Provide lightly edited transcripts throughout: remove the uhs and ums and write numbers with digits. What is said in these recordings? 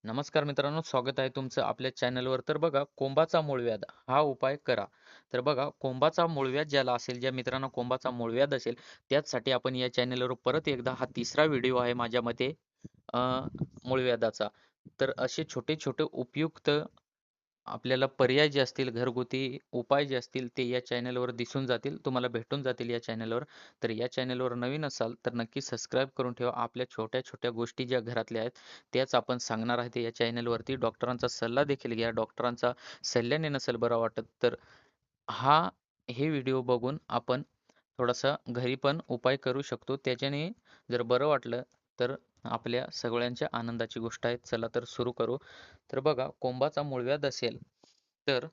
नमस्कार मित्रांनो, स्वागत आहे तुमचं आपल्या चॅनलवर. तर बघा, कोंबाचा मूळव्याध हा उपाय करा. तर बघा, कोंबाचा मूळव्याध ज्याला असेल, ज्या मित्रांना कोंबाचा मूळव्याध असेल, त्याचसाठी आपण या चॅनलवर परत एकदा हा तिसरा व्हिडिओ आहे माझ्या मते अ, मूळव्याधाचा. तर असे छोटे-छोटे उपयुक्त आपल्याला पर्याय जे असतील, घरगुती उपाय जे असतील, ते या चॅनलवर दिसून जातील. तुम्हाला भेटून जातील या चॅनलवर. तर या चॅनलवर नवीन असाल, तर नक्की सबस्क्राईब करून ठेवा. आपल्या छोट्या-छोट्या गोष्टी ज्या घरातल्या आहेत, त्याच आपण सांगणार आहे या चॅनलवरती. डॉक्टरांचा सल्ला देखील घ्या. डॉक्टरांचा सल्ल्याने नसेल बरं वाटत, तर हे व्हिडिओ बघून आपण थोडासा घरी पण उपाय करू शकतो. त्याच्याने जर बरं वाटलं, तर आपल्या सगळ्यांच्या आनंदाची गोष्ट आहे. चला तर सुरू करू. तर बघा, कोंबाचा मूळव्याध असेल, तर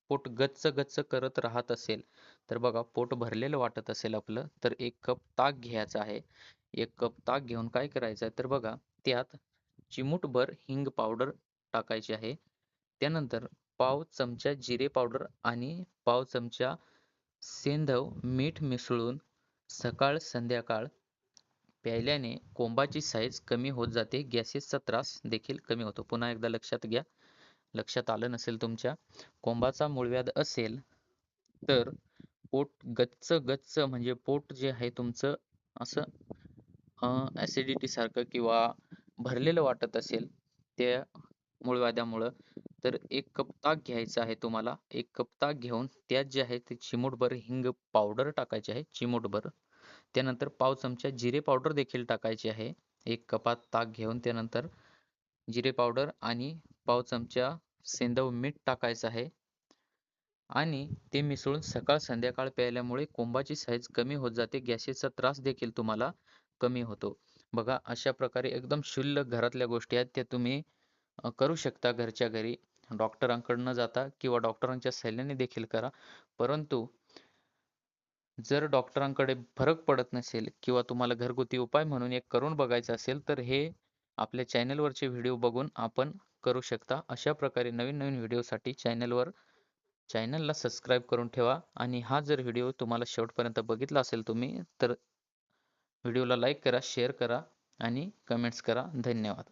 पोट गच्च-गच्च करत राहत असेल, तर बघा पोट भरलेलं वाटत असेल आपलं, तर 1 कप ताक घ्यायचा आहे. 1 कप ताक घेऊन काय करायचं आहे, तर बघा त्यात चिमूटभर हिंग पावडर टाकायची आहे. त्यानंतर पाव चमचा जिरे पावडर आणि पाव चमचा सेंधव मीठ मिसळून सकाळ संध्याकाळ प्यायल्याने कोंबाची साईज कमी होत जाते. गॅसेसचा त्रास देखील कमी होतो. पुन्हा एकदा लक्षात घ्या. लक्षात आलं नसेल तुमच्या. कोंबाचा मूळव्याध असेल, तर पोट गच्च-गच्च म्हणजे पोट जे आहे तुमचं असं ॲसिडिटी सारखं किंवा भरलेलं वाटत असेल त्या मूळव्याधामुळं, तर 1 कप ताक घ्यायचं आहे तुम्हाला. 1 कप ताक घेऊन त्यात जे आहे ते चिमूटभर हिंग पावडर टाकायची आहे, चिमूटभर. त्यानंतर पाव चमचा जिरे पावडर देखील टाकायची आहे. 1 कपात ताक घेऊन त्यानंतर जिरे पावडर आणि पाव चमचा सेंधव मीठ टाकायचं आहे आणि ते मिसळून सकाळ संध्याकाळ प्यायल्यामुळे कोंबाची साईज कमी होत जाते. गॅसेसचा त्रास देखील तुम्हाला कमी होतो. बघा, अशा प्रकारे एकदम क्षुल्लक घरातल्या गोष्टी आहेत त्या तुम्ही करू शकता घरच्या घरी. डॉक्टरांकडे न जाता किंवा डॉक्टरांच्या सल्ल्याने देखील करा. परंतु जर डॉक्टरांकडे फरक पडत नसेल किंवा तुम्हाला घरगुती उपाय म्हणून एक करून बघायचं असेल, तर हे आपल्या चॅनलवरचे व्हिडिओ बघून आपण करू शकता. अशा प्रकारे नवीन-नवीन व्हिडिओसाठी चॅनलला सबस्क्राईब करून ठेवा आणि हा जर व्हिडिओ तुम्हाला शेवटपर्यंत बघितला असेल तुम्ही, तर व्हिडिओला लाईक करा, शेअर करा आणि कमेंट्स करा. धन्यवाद.